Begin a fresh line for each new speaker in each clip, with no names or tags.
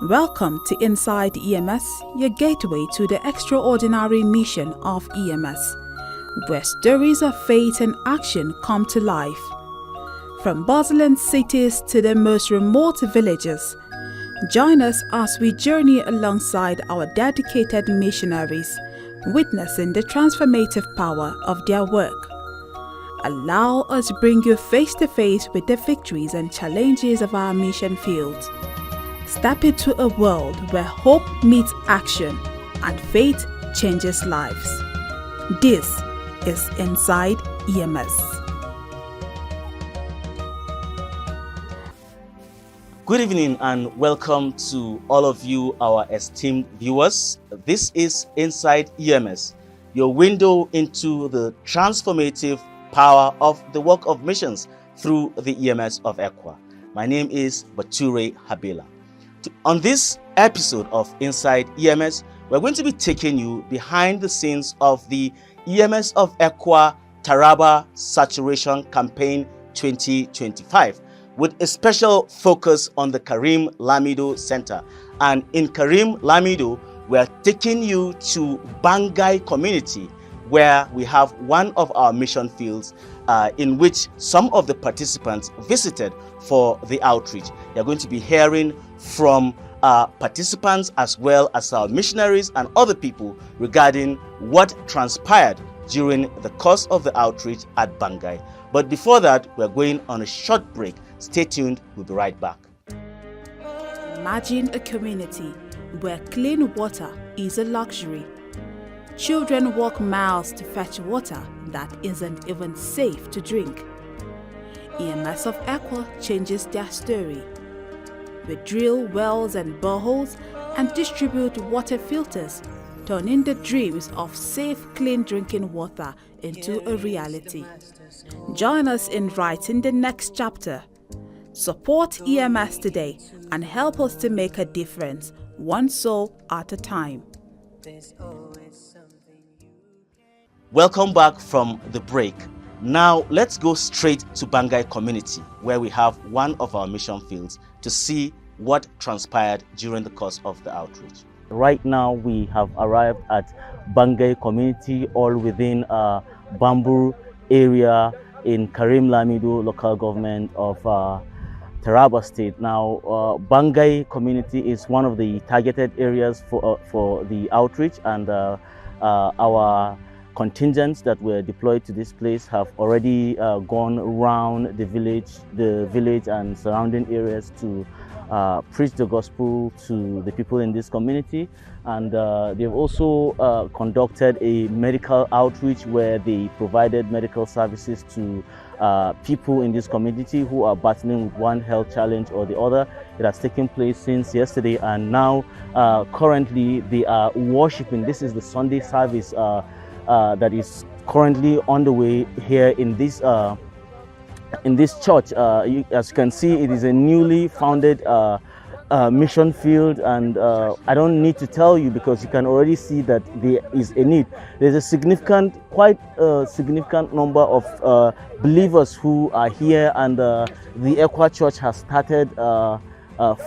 Welcome to Inside EMS, your gateway to the extraordinary mission of EMS, where stories of faith and action come to life. From bustling cities to the most remote villages, join us as we journey alongside our dedicated missionaries, witnessing the transformative power of their work. Allow us to bring you face to face with the victories and challenges of our mission fields. Step into a world where hope meets action and faith changes lives. This is Inside EMS.
Good evening and welcome to all of you, our esteemed viewers. This is Inside EMS, your window into the transformative power of the work of missions through the EMS of ECWA. My name is Bature Habila. On this episode of Inside EMS, we're going to be taking you behind the scenes of the EMS of ECWA Taraba Saturation Campaign 2025, with a special focus on the Karim Lamido Centre. And in Karim Lamido, we're taking you to Bangai community, where we have one of our mission fields in which some of the participants visited for the outreach. You're going to be hearing from participants as well as our missionaries and other people regarding what transpired during the course of the outreach at Bangai. But before that, we're going on a short break. Stay tuned, we'll be right back.
Imagine a community where clean water is a luxury. Children walk miles to fetch water that isn't even safe to drink. EMS of ECWA changes their story. We drill wells and boreholes and distribute water filters, turning the dreams of safe, clean drinking water into a reality. Join us in writing the next chapter. Support EMS today and help us to make a difference, one soul at a time.
Welcome back from the break. Now let's go straight to Bangai community, where we have one of our mission fields to see what transpired during the course of the outreach. Right now we have arrived at Bangai community, all within Bamboo area in Karim Lamido local government of Taraba state. Now Bangai community is one of the targeted areas for the outreach, and our contingents that were deployed to this place have already gone around the village and surrounding areas to preach the gospel to the people in this community. And they've also conducted a medical outreach where they provided medical services to people in this community who are battling with one health challenge or the other. It has taken place since yesterday, and now currently they are worshiping. This is the Sunday service that is currently on the way here in this church. As you can see, it is a newly founded mission field, and I don't need to tell you because you can already see that there is a need. There's a quite a significant number of believers who are here, and the ECWA Church has started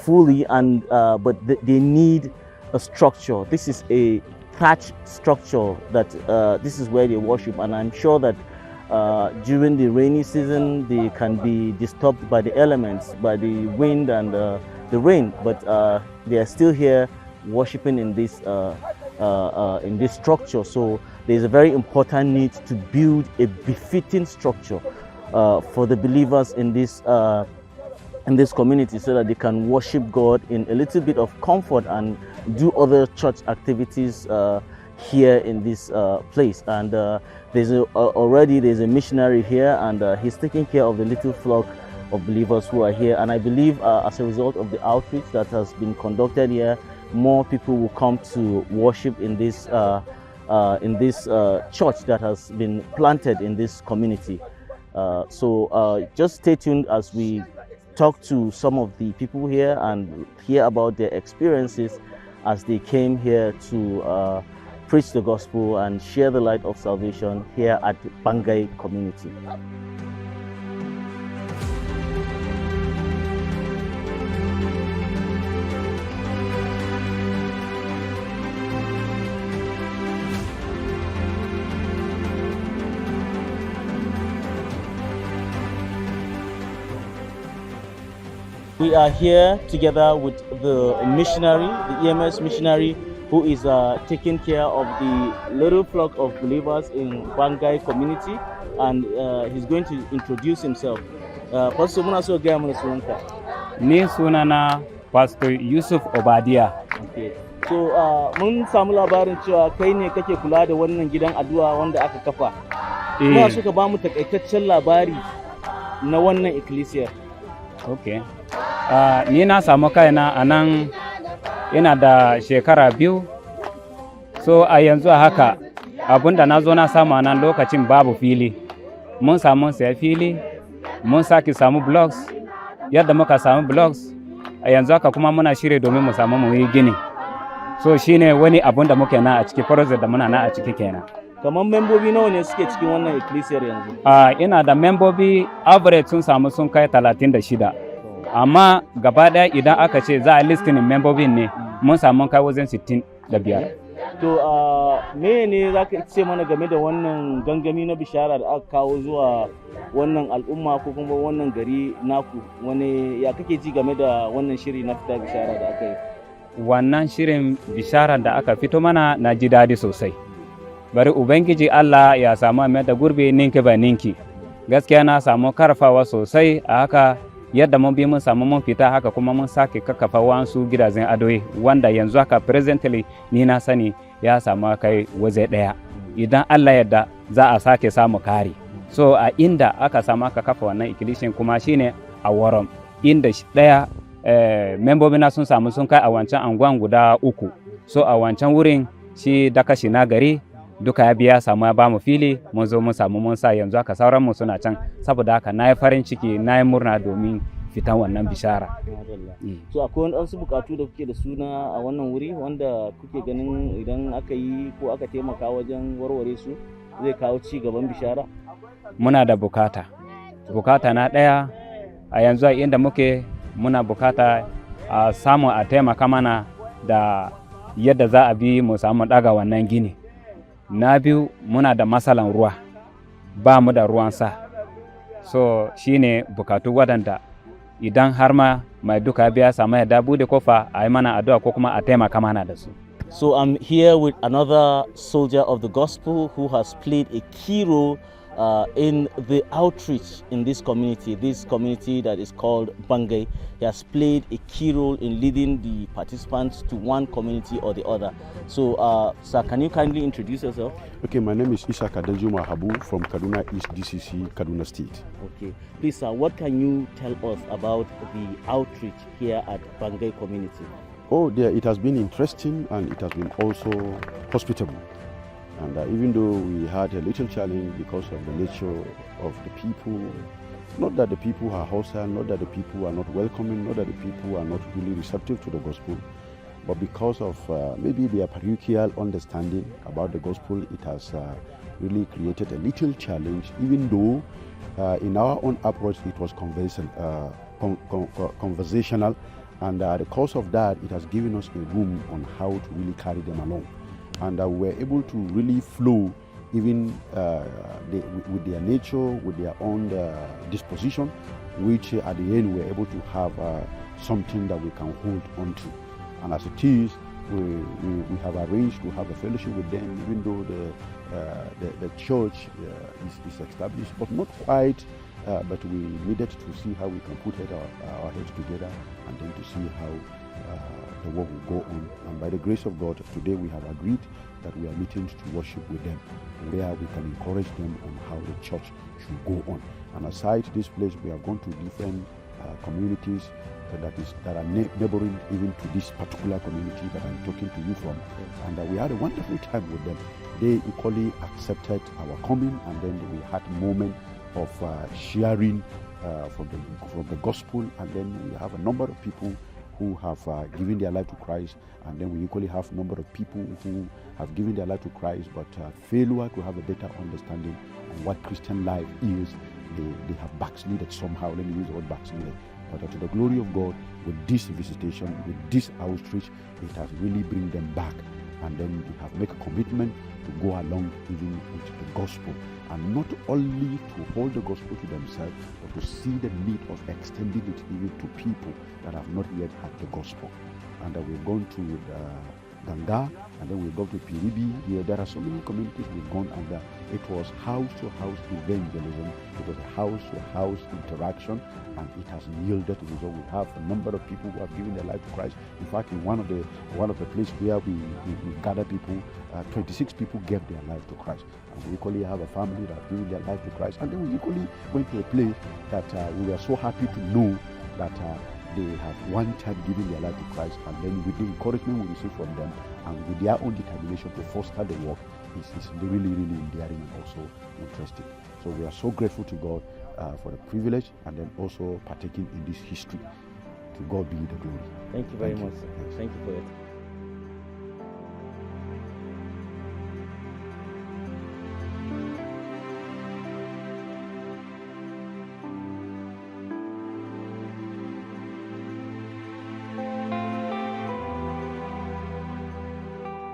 fully, and but they need a structure. This is a thatch structure that this is where they worship, and I'm sure that during the rainy season they can be disturbed by the elements, by the wind and the rain, but they are still here worshiping in this structure. So there's a very important need to build a befitting structure for the believers in this community, so that they can worship God in a little bit of comfort and do other church activities here in this place. And already there's a missionary here, and he's taking care of the little flock of believers who are here. And I believe as a result of the outreach that has been conducted here, more people will come to worship in this church that has been planted in this community. So just stay tuned as we talk to some of the people here and hear about their experiences as they came here to preach the gospel and share the light of salvation here at Bangai community. we are here together with the missionary, the EMS missionary, who is taking care of the little flock of believers in Bangai community, and he's going to introduce himself. Pastor, muna so gaya mana sunanka.
Ni sunana Pastor Yusuf Obadiah.
Okay. So mun samu labarin cewa kai ne kake kula da wannan gidan addu'a wanda aka kafa. Muna so ka ba mu takaitaccen labari na wannan ecclesia.
Okay. Ni na samu kaina a nan ina da shekara 2. So a yanzu haka abinda na zo na samu a nan lokacin babu fili. Mun samu saya fili, mun sake samu blocks. Yadda muka samu blocks, a yanzu haka kuma muna shirye domin mu samu mu yi gini. So shine wani abun da muke na a ciki, project da muna na a ciki kenan.
Kamar membobi nawa ne suke cikin wannan ecclesia yanzu?
Ina da membobi average sun samu sun kai 36. Amma gaba daya idan aka ce za a listinin membobin ne mun samu kai wajen 65.
To me ne za ka ce mana game da wannan gangami na bishara da aka kawo zuwa wannan al'umma ko kuma wannan gari naku? Wani ya kake ji game da wannan shiri na fita bishara da aka yi?
Wannan shirin bishara da aka fito mana na ji daɗi sosai. Bari Ubangiji Allah ya samu mai da gurbi ninki ba ninki. Gaskiya na samu karfawa sosai a haka yadda mun bi mun samu mun fita haka kuma mun sake kakkafa wasu gidajen adoyi wanda yanzu haka presently ni na sani ya samu kai waje ɗaya. Idan Allah yadda za a sake samu kari. So a inda aka samu aka kafa wannan ikilishin kuma shine a Warom inda ɗaya membobina sun samu sun kai a wancan anguwan guda 3. So a wancan wurin shi dakashi na gari duka ya biya samu ya bamu fili mun zo mun samu mun sa yanzu haka sauran mu suna can, saboda haka na yi farin ciki na yi murna domin fitan wannan bishara.
So akwai wasu bukatu da kuke da suna a wannan wuri wanda kuke ganin idan aka yi ko aka taimaka wajen warware su zai kawo ci gaban bishara?
Muna da bukata na ɗaya a yanzu a inda muke muna bukata a samu a taimaka mana da yadda za a bi mu samu daga wannan gini. Na biyu muna da matsalan ruwa, ba mu da ruwan sa. So shine bukatu waɗanda idan har ma mai duka biya samu ya da bude kofa a yi mana addu'a ko kuma a taimaka mana da su.
So I'm here with another soldier of the gospel who has played a key role in the outreach in this community that is called Bangai. He has played a key role in leading the participants to one community or the other. So, sir, can you kindly introduce yourself?
Okay, my name is Isa Kadenjuma Habu from Kaduna East DCC, Kaduna State.
Okay, please, sir, what can you tell us about the outreach here at Bangai community?
Oh, dear, it has been interesting and it has been also hospitable. And even though we had a little challenge because of the nature of the people, not that the people are hostile, not that the people are not welcoming, not that the people are not really receptive to the gospel, but because of maybe their parochial understanding about the gospel, it has really created a little challenge, even though in our own approach it was conversational, and the cause of that, it has given us a room on how to really carry them along. And we were able to really flow even with their nature, with their own disposition, which at the end we were able to have something that we can hold on to. And as it is, we have arranged to have a fellowship with them, even though the church is established, but not quite. But we needed to see how we can put our heads together and then to see how the work will go on. And by the grace of God, today we have agreed that we are meeting to worship with them, where we can encourage them on how the church should go on. And aside this place, we have gone to different communities that are neighboring even to this particular community that I'm talking to you from. And we had a wonderful time with them. They equally accepted our coming, and then we had a moment of sharing from the gospel, and then we have a number of people who have given their life to Christ, and then we equally have a number of people who have given their life to Christ but failure to have a better understanding on what Christian life is. They have backslided somehow. Let me use the word backslided. But to the glory of God, with this visitation, with this outreach, it has really bring them back. and then they have make a commitment to go along even with the gospel, and not only to hold the gospel to themselves, but to see the need of extending it even to people that have not yet had the gospel. And we've gone to Ganga, and then we've gone to Piribi. Here, there are so many communities we've gone, and it was house-to-house evangelism. It was a house-to-house interaction, and it has yielded result. We have a number of people who have given their life to Christ. In fact, in one of the places where we gather people, 26 people gave their life to Christ. And we equally have a family that have given their life to Christ. And then we equally went to a place that we were so happy to know that they have one time given their life to Christ, and then with the encouragement we receive from them and with their own determination to foster the work, is really, really endearing and also interesting. So we are so grateful to God for the privilege, and then also partaking in this history. To God be the glory.
Thank you very much. Yes. Thank you for it.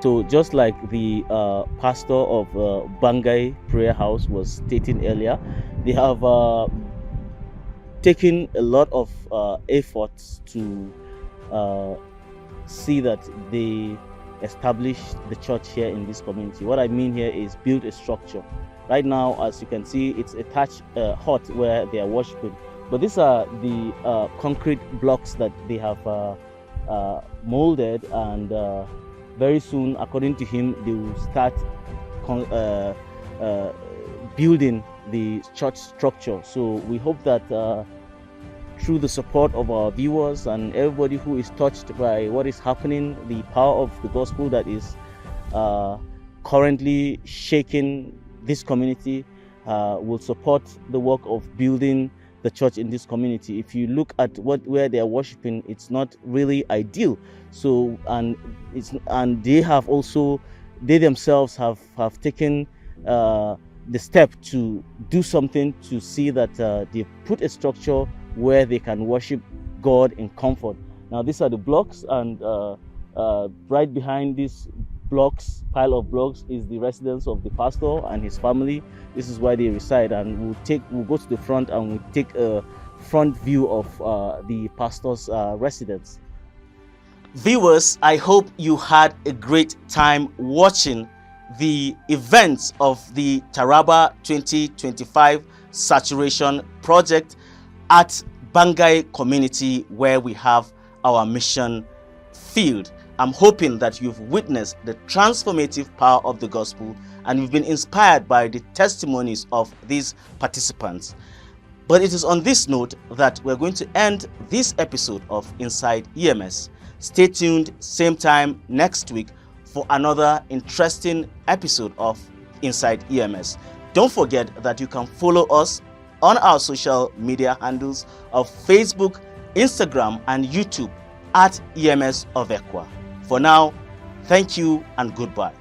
So just like the pastor of Bangai Prayer House was stating earlier, they have taken a lot of efforts to see that they establish the church here in this community. What I mean here is build a structure. Right now, as you can see, it's a thatch hut where they are worshiping. But these are the concrete blocks that they have molded, and very soon, according to him, they will start building the church structure. So we hope that through the support of our viewers and everybody who is touched by what is happening, the power of the gospel that is currently shaking this community will support the work of building the church in this community. If you look at where they are worshiping, it's not really ideal. So and they themselves have taken the step to do something to see that they put a structure where they can worship God in comfort. Now these are the blocks, and right behind these pile of blocks is the residence of the pastor and his family. This is where they reside, and we'll go to the front and we'll take a front view of the pastor's residence. Viewers, I hope you had a great time watching the events of the Taraba 2025 Saturation Project at Bangai community, where we have our mission field. I'm hoping that you've witnessed the transformative power of the gospel, and you've been inspired by the testimonies of these participants. But it is on this note that we're going to end this episode of Inside EMS. Stay tuned, same time next week for another interesting episode of Inside EMS. Don't forget that you can follow us on our social media handles of Facebook, Instagram, and YouTube at EMS of ECWA. For now, thank you and goodbye.